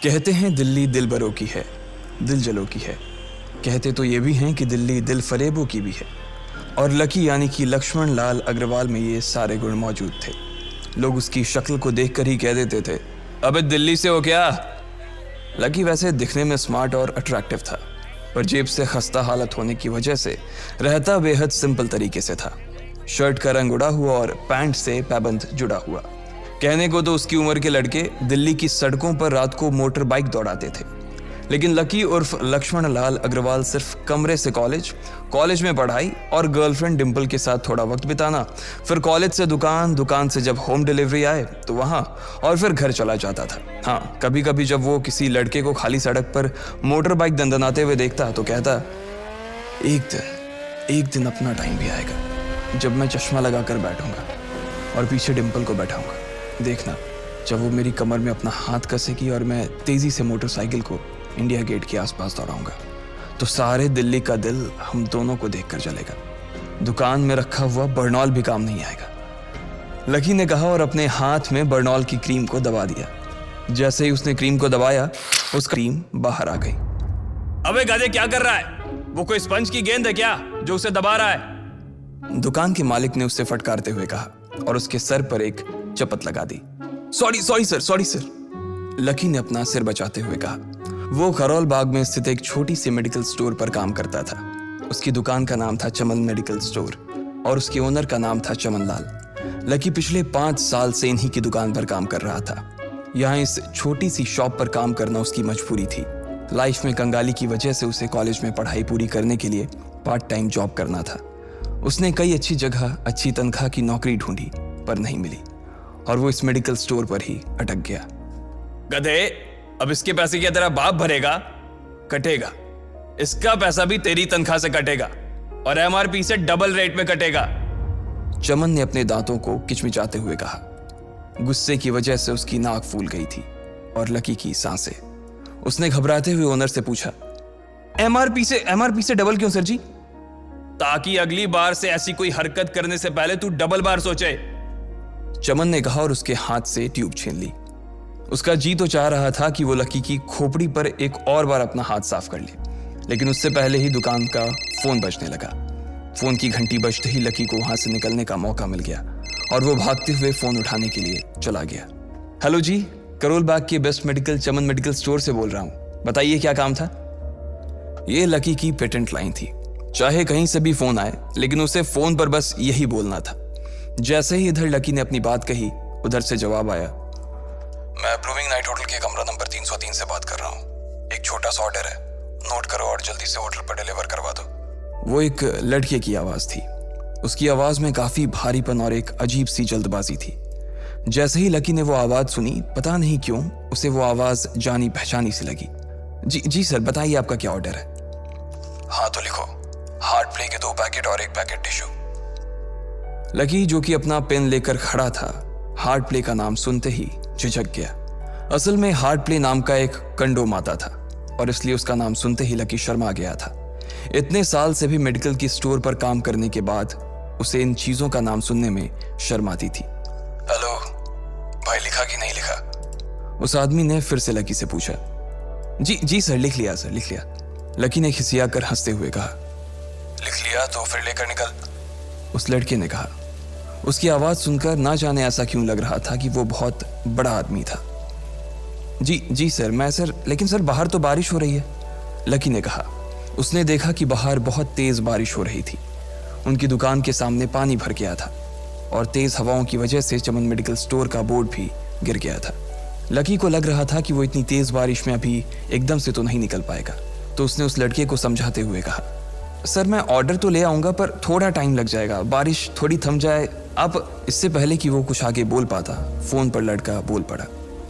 कहते हैं दिल्ली दिल बरों की है, दिल जलों की है। कहते तो ये भी हैं कि दिल्ली दिल फरेबों की भी है। और लकी यानी कि लक्ष्मण लाल अग्रवाल में ये सारे गुण मौजूद थे। लोग उसकी शक्ल को देखकर ही कह देते थे, अबे दिल्ली से हो क्या? लकी वैसे दिखने में स्मार्ट और अट्रैक्टिव था, पर जेब से खस्ता हालत होने की वजह से रहता बेहद सिंपल तरीके से था। शर्ट का रंग उड़ा हुआ और पैंट से पैबंद जुड़ा हुआ। कहने को तो उसकी उम्र के लड़के दिल्ली की सड़कों पर रात को मोटर बाइक दौड़ाते थे, लेकिन लकी उर्फ लक्ष्मण लाल अग्रवाल सिर्फ कमरे से कॉलेज में पढ़ाई और गर्लफ्रेंड डिम्पल के साथ थोड़ा वक्त बिताना, फिर कॉलेज से दुकान, दुकान से जब होम डिलीवरी आए तो वहाँ, और फिर घर चला जाता था। हाँ, कभी कभी जब वो किसी लड़के को खाली सड़क पर मोटर बाइक दंदनाते हुए देखता तो कहता, एक दिन अपना टाइम भी आएगा जब मैं चश्मा लगाकर बैठूंगा और पीछे डिम्पल को बैठाऊंगा। देखना, जब वो मेरी कमर में अपना हाथ कसेगी और मैं तेजी से मोटरसाइकिल को इंडिया गेट के आसपास दौड़ाऊंगा तो सारे दिल्ली का दिल हम दोनों को देखकर जलेगा। दुकान में रखा हुआ बर्नॉल भी काम नहीं आएगा। लकी ने कहा और अपने हाथ में बर्नॉल की क्रीम को दबा दिया। जैसे ही उसने क्रीम को दबाया, उसका क्रीम बाहर आ गई। अबे गधे, क्या कर रहा है? वो कोई स्पंज की गेंद है क्या जो उसे दबा रहा है? दुकान के मालिक ने उससे फटकारते हुए कहा और उसके सर पर एक चपत लगा दी। Sorry sir. लकी ने अपना सिर बचाते हुए कहा। वो करोल बाग में स्थित एक छोटी सी मेडिकल स्टोर पर काम करता था। उसकी दुकान का नाम था चमन मेडिकल स्टोर और उसके ओनर का नाम था चमन लाल। लकी पिछले 5 साल से इन्हीं की दुकान पर काम कर रहा था। यहाँ इस छोटी सी शॉप पर काम करना उसकी मजबूरी थी। लाइफ में कंगाली की वजह से उसे कॉलेज में पढ़ाई पूरी करने के लिए पार्ट टाइम जॉब करना था। उसने कई अच्छी जगह अच्छी तनख्वाह की नौकरी ढूंढी पर नहीं मिली और वो इस मेडिकल स्टोर पर ही अटक गया। गधे, अब इसके पैसे क्या तेरा बाप भरेगा? कटेगा। इसका पैसा भी तेरी तनख्वाह से कटेगा और एमआरपी से डबल रेट में कटेगा। चमन ने अपने दांतों को किचमिचाते हुए कहा। गुस्से की वजह से उसकी नाक फूल गई थी और लकी की सांसें। उसने घबराते हुए ओनर से पूछा, एमआरपी से डबल क्यों सर जी? ताकि अगली बार से ऐसी कोई हरकत करने से पहले तू डबल बार सोचे, चमन ने कहा और उसके हाथ से ट्यूब छीन ली। उसका जी तो चाह रहा था कि वो लकी की खोपड़ी पर एक और बार अपना हाथ साफ कर ले, लेकिन उससे पहले ही दुकान का फोन बजने लगा। फोन की घंटी बजते ही लकी को वहां से निकलने का मौका मिल गया और वो भागते हुए फोन उठाने के लिए चला गया। हेलो जी, करोल बाग के बेस्ट मेडिकल चमन मेडिकल स्टोर से बोल रहा हूँ, बताइए क्या काम था? ये लकी की पेटेंट लाइन थी। चाहे कहीं से भी फोन आए, लेकिन उसे फोन पर बस यही बोलना था। जैसे ही इधर लकी ने अपनी बात कही, उधर से जवाब आया, मैं ब्लूमिंग नाइट होटल के कमरा नंबर 303 से बात कर रहा हूँ। एक छोटा सा ऑर्डर है, नोट करो और जल्दी से होटल पर डिलीवर करवा दो। वो एक लड़के की आवाज थी। उसकी आवाज में काफी भारीपन और एक अजीब सी जल्दबाजी थी। जैसे ही लकी ने वो आवाज सुनी, पता नहीं क्यों उसे वो आवाज जानी पहचानी सी लगी। जी सर, बताइए आपका क्या ऑर्डर है? हाँ तो लिखो, हार्ट प्ले के 2 पैकेट और 1 पैकेट टिश्यू। लकी, जो कि अपना पेन लेकर खड़ा था, हार्ट प्ले का नाम सुनते ही झिझक गया। असल में हार्ट प्ले नाम का एक कंडोम आता था और इसलिए उसका नाम सुनते ही लकी शर्मा गया था। इतने साल से भी मेडिकल की स्टोर पर काम करने के बाद उसे इन चीजों का नाम सुनने में शर्म आती थी। हेलो भाई, लिखा कि नहीं लिखा? उस आदमी ने फिर से लकी से पूछा। जी सर, लिख लिया सर, लिख लिया। लकी ने खिसिया कर हंसते हुए कहा। लिख लिया तो फिर लेकर निकल, उस लड़के ने कहा। उसकी आवाज सुनकर ना जाने ऐसा क्यों लग रहा था कि वो बहुत बड़ा आदमी था। जी सर, मैं सर, लेकिन सर बाहर तो बारिश हो रही है, लकी ने कहा। उसने देखा कि बाहर बहुत तेज बारिश हो रही थी। उनकी दुकान के सामने पानी भर गया था और तेज हवाओं की वजह से चमन मेडिकल स्टोर का बोर्ड भी गिर गया था। लकी को लग रहा था कि वो इतनी तेज बारिश में अभी एकदम से तो नहीं निकल पाएगा, तो उसने उस लड़के को समझाते हुए कहा, सर मैं ऑर्डर तो ले आऊंगा पर थोड़ा टाइम लग जाएगा, बारिश थोड़ी थम जाए आप। इससे पहले कि वो कुछ आगे बोल पाता, फोन पर लड़का बोल पड़ा।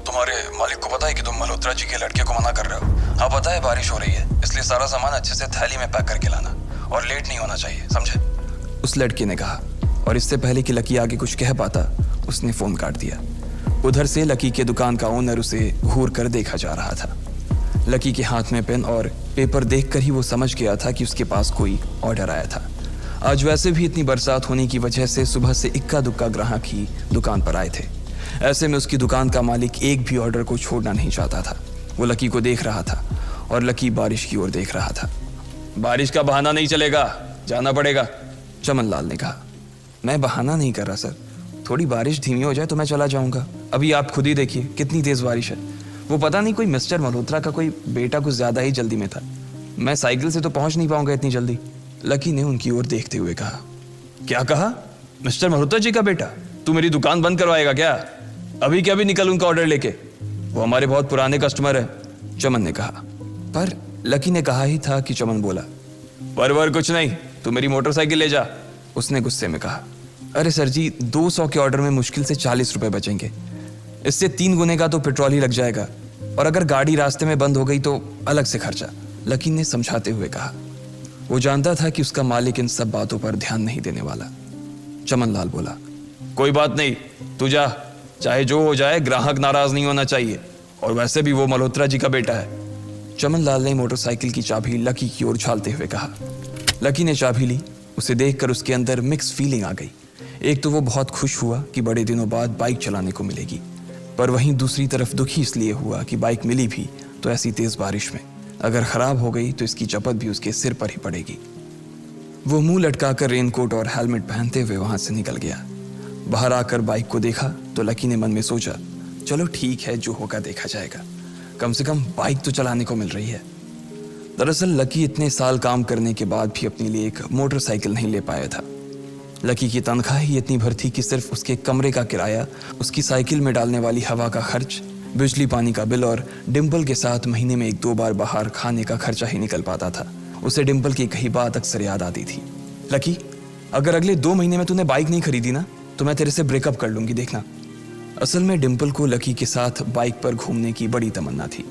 तुम्हारे मालिक को पता है कि तुम मल्होत्रा जी के लड़के को मना कर रहे हो? हाँ पता है, बारिश हो रही है, इसलिए सारा सामान अच्छे से थैली में पैक करके लाना और लेट नहीं होना चाहिए, समझे? उस लड़के ने कहा और इससे पहले कि लकी आगे कुछ कह पाता, उसने फोन काट दिया। उधर से लकी के दुकान का ओनर उसे घूर कर देखा जा रहा था। लकी के हाथ में पेन और पेपर देखकर ही वो समझ गया था कि उसके पास कोई ऑर्डर आया था। आज वैसे भी इतनी बरसात होने की वजह से सुबह से इक्का दुक्का ग्राहक ही दुकान पर आए थे। ऐसे में उसकी दुकान का मालिक एक भी ऑर्डर को छोड़ना नहीं चाहता था। वो लकी को देख रहा था और लकी बारिश की ओर देख रहा था। बारिश का बहाना नहीं चलेगा, जाना पड़ेगा, चमन लाल ने कहा। मैं बहाना नहीं कर रहा सर, थोड़ी बारिश धीमी हो जाए तो मैं चला जाऊंगा। अभी आप खुद ही देखिए कितनी तेज बारिश है। वो पता नहीं कोई मिस्टर मल्होत्रा का कोई बेटा कुछ ज्यादा ही जल्दी में था। मैं साइकिल से तो पहुंच नहीं पाऊंगा इतनी जल्दी। लकी ने उनकी ओर देखते हुए कहा। क्या कहा? मिस्टर मल्होत्रा जी का बेटा? तू मेरी दुकान बंद करवाएगा क्या? अभी क्या भी निकल उनका ऑर्डर लेके, वो हमारे बहुत पुराने कस्टमर है, चमन ने कहा। पर लकी ने कहा ही था कि चमन बोला। पर कुछ नहीं, तू मेरी मोटरसाइकिल ले जा, उसने गुस्से में कहा। अरे सर जी, 200 के ऑर्डर में मुश्किल से 40 रुपए बचेंगे, इससे 3 गुने का तो पेट्रोल ही लग जाएगा, और अगर गाड़ी रास्ते में बंद हो गई तो अलग से खर्चा, लकी ने समझाते हुए कहा। वो जानता था कि उसका मालिक इन सब बातों पर ध्यान नहीं देने वाला। चमन लाल बोला। कोई बात नहीं, तू जा, चाहे जो हो जाए ग्राहक नाराज नहीं होना चाहिए, और वैसे भी वो मल्होत्रा जी का बेटा है। चमन लाल ने मोटरसाइकिल की चाबी लकी की ओर उछालते हुए कहा। लकी ने चाबी ली। उसे देखकर उसके अंदर मिक्स फीलिंग आ गई। एक तो वो बहुत खुश हुआ कि बड़े दिनों बाद बाइक चलाने को मिलेगी, पर वहीं दूसरी तरफ दुखी इसलिए हुआ कि बाइक मिली भी तो ऐसी तेज बारिश में, अगर खराब हो गई तो इसकी चपत भी उसके सिर पर ही पड़ेगी। वो मुंह लटकाकर रेनकोट और हेलमेट पहनते हुए वहां से निकल गया। बाहर आकर बाइक को देखा तो लकी ने मन में सोचा, चलो ठीक है, जो होगा देखा जाएगा, कम से कम बाइक तो चलाने को मिल रही है। दरअसल लकी इतने साल काम करने के बाद भी अपने लिए एक मोटरसाइकिल नहीं ले पाया था। लकी की तनख्वाह ही इतनी भर थी कि सिर्फ उसके कमरे का किराया, उसकी साइकिल में डालने वाली हवा का खर्च, बिजली पानी का बिल और डिम्पल के साथ महीने में 1-2 बार बाहर खाने का खर्चा ही निकल पाता था। उसे डिम्पल की कही बात अक्सर याद आती थी। लकी, अगर अगले 2 महीने में तूने बाइक नहीं खरीदी ना तो मैं तेरे से ब्रेकअप कर लूंगी, देखना। असल में डिम्पल को लकी के साथ बाइक पर घूमने की बड़ी तमन्ना थी।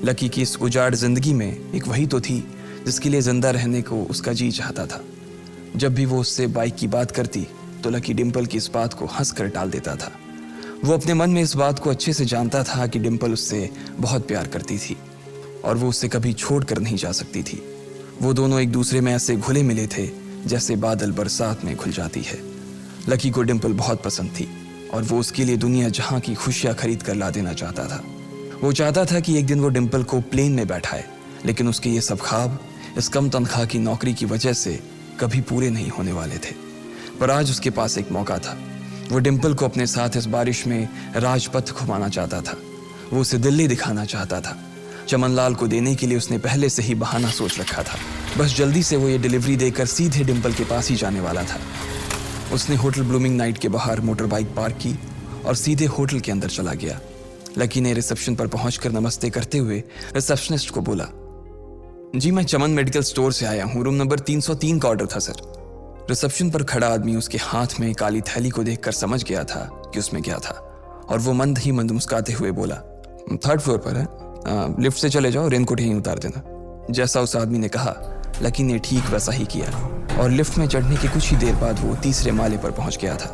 लकी की इस उजाड़ जिंदगी में एक वही तो थी जिसके लिए जिंदा रहने को उसका जी चाहता था। जब भी वो उससे बाइक की बात करती तो लकी डिम्पल की इस बात को हंसकर टाल देता था। वो अपने मन में इस बात को अच्छे से जानता था कि डिम्पल उससे बहुत प्यार करती थी और वो उससे कभी छोड़ कर नहीं जा सकती थी। वो दोनों एक दूसरे में ऐसे घुले मिले थे जैसे बादल बरसात में घुल जाती है। लकी को डिम्पल बहुत पसंद थी और वो उसके लिए दुनिया जहां की खुशियां खरीद कर ला देना चाहता था। वो चाहता था कि एक दिन वो डिम्पल को प्लेन में बैठाए, लेकिन उसके ये सब ख्वाब इस कम तनख्वाह की नौकरी की वजह से कभी पूरे नहीं होने वाले थे। पर आज उसके पास एक मौका था। वो डिम्पल को अपने साथ इस बारिश में राजपथ घुमाना चाहता था। वो उसे दिल्ली दिखाना चाहता था। चमन लाल को देने के लिए उसने पहले से ही बहाना सोच रखा था। बस जल्दी से वो ये डिलीवरी देकर सीधे डिम्पल के पास ही जाने वाला था। उसने होटल ब्लूमिंग नाइट के बाहर मोटर बाइक पार्क की और सीधे होटल के अंदर चला गया। लकी ने रिसेप्शन पर पहुंचकर नमस्ते करते हुए रिसेप्शनिस्ट को बोला, जी मैं चमन मेडिकल स्टोर से आया हूं, रूम नंबर 303 का ऑर्डर था सर। रिसेप्शन पर खड़ा आदमी उसके हाथ में काली थैली को देखकर समझ गया था कि उसमें क्या था और वो मंद ही मंद मुस्कुराते हुए बोला, 3rd फ्लोर पर है, लिफ्ट से चले जाओ, रेनकोट यहीं उतार देना। जैसा उस आदमी ने कहा लकी ने ठीक वैसा ही किया और लिफ्ट में चढ़ने के कुछ ही देर बाद वो 3रे माले पर पहुंच गया था।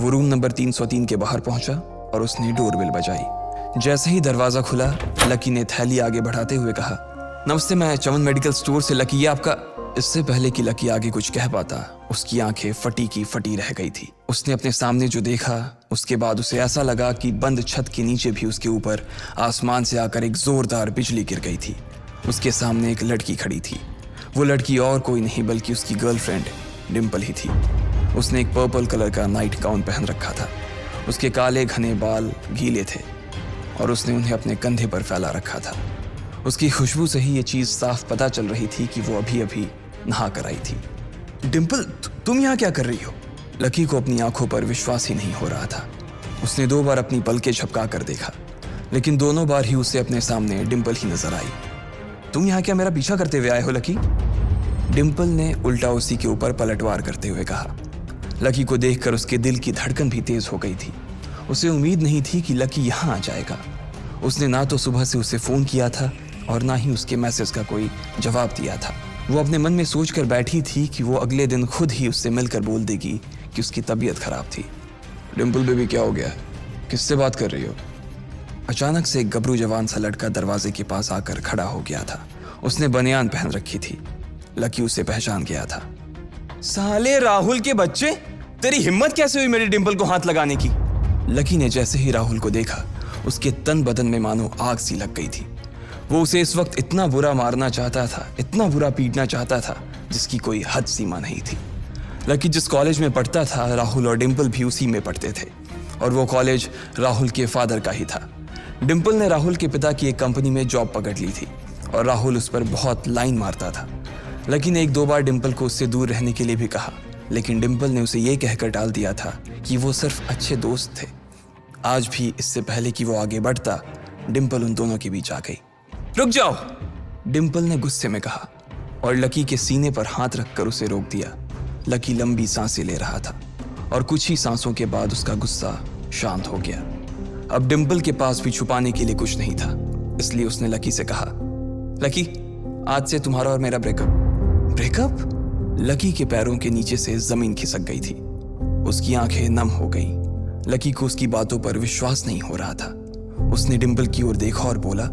वो रूम नंबर 303 के बाहर पहुंचा और उसने डोरबेल बजाई। जैसे ही दरवाजा खुला लकी ने थैली आगे बढ़ाते हुए कहा, नमस्ते, मैं चमन मेडिकल स्टोर से लकी, ये आपका। इससे पहले कि लकी आगे कुछ कह पाता उसकी आंखें फटी की फटी रह गई थी। उसने अपने सामने जो देखा उसके बाद उसे ऐसा लगा कि बंद छत के नीचे भी उसके ऊपर आसमान से आकर एक जोरदार बिजली गिर गई थी। उसके सामने एक लड़की खड़ी थी। वो लड़की और कोई नहीं बल्कि उसकी गर्लफ्रेंड डिम्पल ही थी। उसने एक पर्पल कलर का नाइट गाउन पहन रखा था। उसके काले घने बाल गीले थे और उसने उन्हें अपने कंधे पर फैला रखा था। उसकी खुशबू से ही ये चीज साफ पता चल रही थी कि वो अभी अभी नहा कर आई थी। डिम्पल, तुम यहाँ क्या कर रही हो? लकी को अपनी आंखों पर विश्वास ही नहीं हो रहा था। उसने 2 बार अपनी पलकें झपका कर देखा, लेकिन दोनों बार ही उसे अपने सामने डिम्पल ही नजर आई। तुम यहाँ क्या मेरा पीछा करते हुए आए हो लकी? डिम्पल ने उल्टा उसी के ऊपर पलटवार करते हुए कहा। लकी को देखकर उसके दिल की धड़कन भी तेज हो गई थी। उसे उम्मीद नहीं थी कि लकी यहाँ आ जाएगा। उसने ना तो सुबह से उसे फोन किया था और ना ही उसके मैसेज का कोई जवाब दिया था। वो अपने मन में सोच कर बैठी थी कि वो अगले दिन खुद ही उससे मिलकर बोल देगी कि उसकी तबीयत खराब थी। डिम्पल बेबी, क्या हो गया? किससे बात कर रही हो? अचानक से एक गबरू जवान सा लड़का दरवाजे के पास आकर खड़ा हो गया था। उसने बनियान पहन रखी थी। लकी उसे पहचान गया था। साले राहुल के बच्चे, तेरी हिम्मत कैसे हुई मेरी डिम्पल को हाथ लगाने की? लकी ने जैसे ही राहुल को देखा उसके तन बदन में मानो आग सी लग गई थी। वो उसे इस वक्त इतना बुरा मारना चाहता था, इतना बुरा पीटना चाहता था जिसकी कोई हद सीमा नहीं थी। लकी जिस कॉलेज में पढ़ता था, राहुल और डिम्पल भी उसी में पढ़ते थे और वो कॉलेज राहुल के फादर का ही था। डिम्पल ने राहुल के पिता की एक कंपनी में जॉब पकड़ ली थी और राहुल उस पर बहुत लाइन मारता था। लकी ने एक दो बार डिम्पल को उससे दूर रहने के लिए भी कहा, लेकिन डिम्पल ने उसे ये कहकर टाल दिया था कि वो सिर्फ अच्छे दोस्त थे। आज भी इससे पहले कि वो आगे बढ़ता, डिम्पल उन दोनों के बीच आ गई। रुक जाओ, डिम्पल ने गुस्से में कहा और लकी के सीने पर हाथ रखकर उसे रोक दिया। लकी लंबी सांसें ले रहा था और कुछ ही सांसों के बाद उसका गुस्सा शांत हो गया। अब डिम्पल के पास भी छुपाने के लिए कुछ नहीं था, इसलिए उसने लकी से कहा, लकी, आज से तुम्हारा और मेरा ब्रेकअप। ब्रेकअप? लकी के पैरों के नीचे से जमीन खिसक गई थी। उसकी आंखें नम हो गईं। लकी को उसकी बातों पर विश्वास नहीं हो रहा था। उसने डिम्पल की ओर देखा और बोला,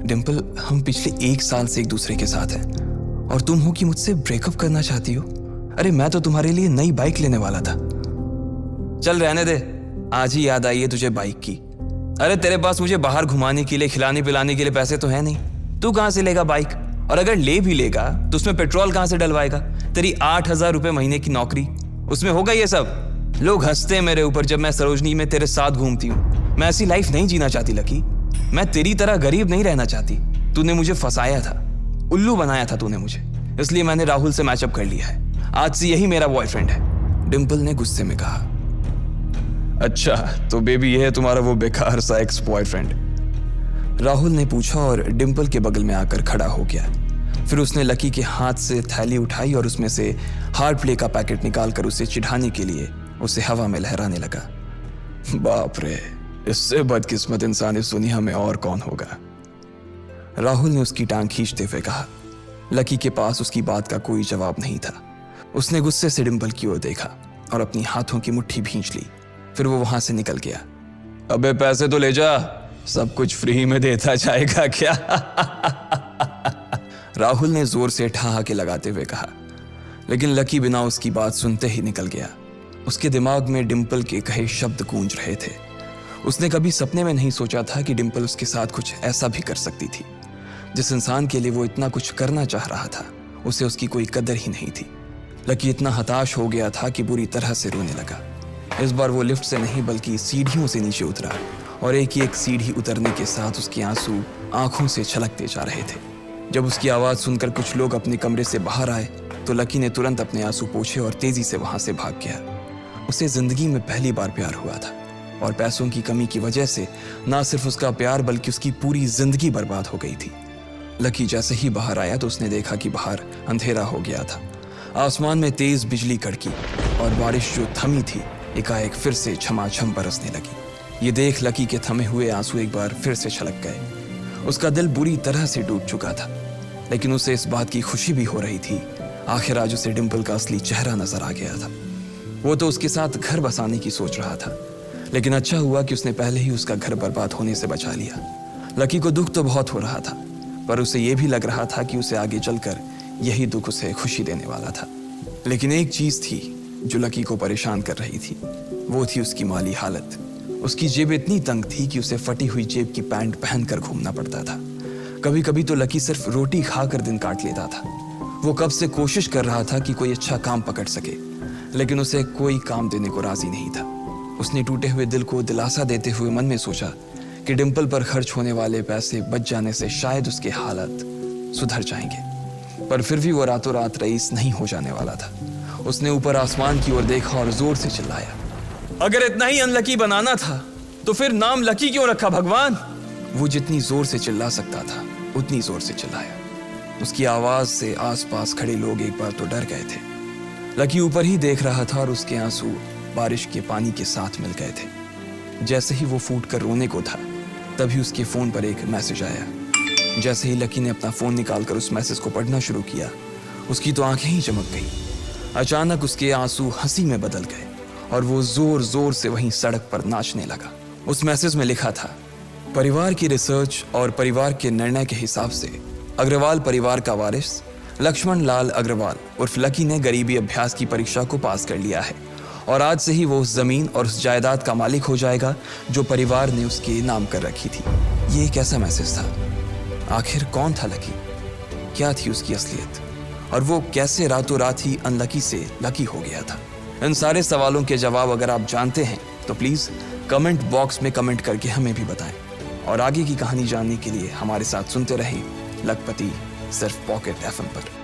डिम्पल, हम पिछले 1 साल से एक दूसरे के साथ हैं और तुम हो कि मुझसे ब्रेकअप करना चाहती हो? अरे मैं तो तुम्हारे लिए नई बाइक लेने वाला था। चल रहने दे, आज ही याद आई है तुझे बाइक की। अरे तेरे पास मुझे बाहर घुमाने के लिए, खिलाने पिलाने के लिए पैसे तो है नहीं। तू कहां से लेगा बाइक? और अगर ले भी लेगा तो उसमें पेट्रोल कहां से डलवाएगा? तेरी 8,000 रुपए महीने की नौकरी, उसमें होगा ये सब? लोग हंसते हैं मेरे ऊपर जब मैं सरोजनी में तेरे साथ घूमती हूँ। मैं ऐसी लाइफ नहीं जीना चाहती लकी। मैं तेरी तरह गरीब नहीं रहना चाहती। तूने मुझे फंसाया था, उल्लू बनाया था तूने मुझे, इसलिए मैंने राहुल से मैचअप कर लिया है। आज से यही मेरा बॉयफ्रेंड है, डिम्पल ने गुस्से में कहा। अच्छा, तो बेबी ये है तुम्हारा वो बेकार सा एक्स बॉयफ्रेंड? राहुल ने पूछा और डिम्पल के बगल में आकर खड़ा हो गया। फिर उसने लकी के हाथ से थैली उठाई और उसमें से हार्ड प्ले का पैकेट निकालकर उसे चिढ़ाने के लिए उसे हवा में लहराने लगा। बाप रे, इससे बदकिस्मत इंसान इस दुनिया में और कौन होगा? राहुल ने उसकी टांग खींचते हुए कहा। लकी के पास उसकी बात का कोई जवाब नहीं था। उसने गुस्से से डिम्पल की ओर देखा और अपनी हाथों की मुट्ठी भींच ली। फिर वो वहां से निकल गया। अबे पैसे तो ले जा, सब कुछ फ्री में देता जाएगा क्या? राहुल ने जोर से ठहाके लगाते हुए कहा, लेकिन लकी बिना उसकी बात सुनते ही निकल गया। उसके दिमाग में डिम्पल के कहे शब्द गूंज रहे थे। उसने कभी सपने में नहीं सोचा था कि डिम्पल उसके साथ कुछ ऐसा भी कर सकती थी। जिस इंसान के लिए वो इतना कुछ करना चाह रहा था, उसे उसकी कोई कदर ही नहीं थी। लकी इतना हताश हो गया था कि बुरी तरह से रोने लगा। इस बार वो लिफ्ट से नहीं बल्कि सीढ़ियों से नीचे उतरा और एक ही एक सीढ़ी उतरने के साथ उसके आंसू आंखों से छलकते जा रहे थे। जब उसकी आवाज़ सुनकर कुछ लोग अपने कमरे से बाहर आए तो लकी ने तुरंत अपने आंसू पोंछे और तेजी से वहां से भाग गया। उसे जिंदगी में पहली बार प्यार हुआ था और पैसों की कमी की वजह से ना सिर्फ उसका प्यार बल्कि उसकी पूरी जिंदगी बर्बाद हो गई थी। लकी जैसे ही बाहर आया तो उसने देखा कि बाहर अंधेरा हो गया था। आसमान में तेज बिजली कड़की और बारिश जो थमी थी एकाएक फिर से झमाझम बरसने लगी। ये देख लकी के थमे हुए आंसू एक बार फिर से छलक गए। उसका दिल बुरी तरह से टूट चुका था, लेकिन उसे इस बात की खुशी भी हो रही थी। आखिर आज उसे डिम्पल का असली चेहरा नजर आ गया था। वो तो उसके साथ घर बसाने की सोच रहा था, लेकिन अच्छा हुआ कि उसने पहले ही उसका घर बर्बाद होने से बचा लिया। लकी को दुख तो बहुत हो रहा था, पर उसे यह भी लग रहा था कि उसे आगे चलकर यही दुख उसे खुशी देने वाला था। लेकिन एक चीज थी जो लकी को परेशान कर रही थी, वो थी उसकी माली हालत। उसकी जेब इतनी तंग थी कि उसे फटी हुई जेब की पैंट पहनकर घूमना पड़ता था। कभी कभी तो लकी सिर्फ रोटी खाकर दिन काट लेता था। वो कब से कोशिश कर रहा था कि कोई अच्छा काम पकड़ सके, लेकिन उसे कोई काम देने को राजी नहीं था। उसने टूटे हुए दिल को दिलासा देते हुए मन में सोचा कि डिम्पल पर खर्च होने वाले पैसे बच जाने से शायद उसके हालत सुधर जाएंगे, पर फिर भी वो रातों रात रईस नहीं हो जाने वाला था। उसने ऊपर आसमान की ओर देखा और जोर से चिल्लाया, अगर इतना ही अनलकी बनाना था तो फिर नाम लकी क्यों रखा भगवान? वो जितनी जोर से चिल्ला सकता था उतनी जोर से चिल्लाया। उसकी आवाज से आसपास खड़े लोग एक बार तो डर गए थे। लकी ऊपर ही देख रहा था और उसके आंसू बारिश के पानी के साथ मिल गए थे। जैसे ही वो फूट कर रोने को था, तभी उसके फोन पर एक मैसेज आया। जैसे ही लकी ने अपना फोन निकालकर उस मैसेज को पढ़ना शुरू किया, उसकी तो आंखें ही चमक गई। अचानक उसके आंसू हंसी में बदल गए और वो जोर जोर से वहीं सड़क पर नाचने लगा। उस मैसेज में लिखा था, परिवार की रिसर्च और परिवार के निर्णय के हिसाब से अग्रवाल परिवार का वारिस लक्ष्मण लाल अग्रवाल उर्फ लकी ने गरीबी अभ्यास की परीक्षा को पास कर लिया है और आज से ही वो उस जमीन और उस जायदाद का मालिक हो जाएगा जो परिवार ने उसके नाम कर रखी थी। ये एक ऐसा मैसेज था आखिर कौन था लकी? क्या थी उसकी असलियत? और वो कैसे रातों रात ही अनलकी से लकी हो गया था? इन सारे सवालों के जवाब अगर आप जानते हैं तो प्लीज कमेंट बॉक्स में कमेंट करके हमें भी बताएं। और आगे की कहानी जानने के लिए हमारे साथ सुनते रहें लखपति सिर्फ पॉकेट एफएम पर।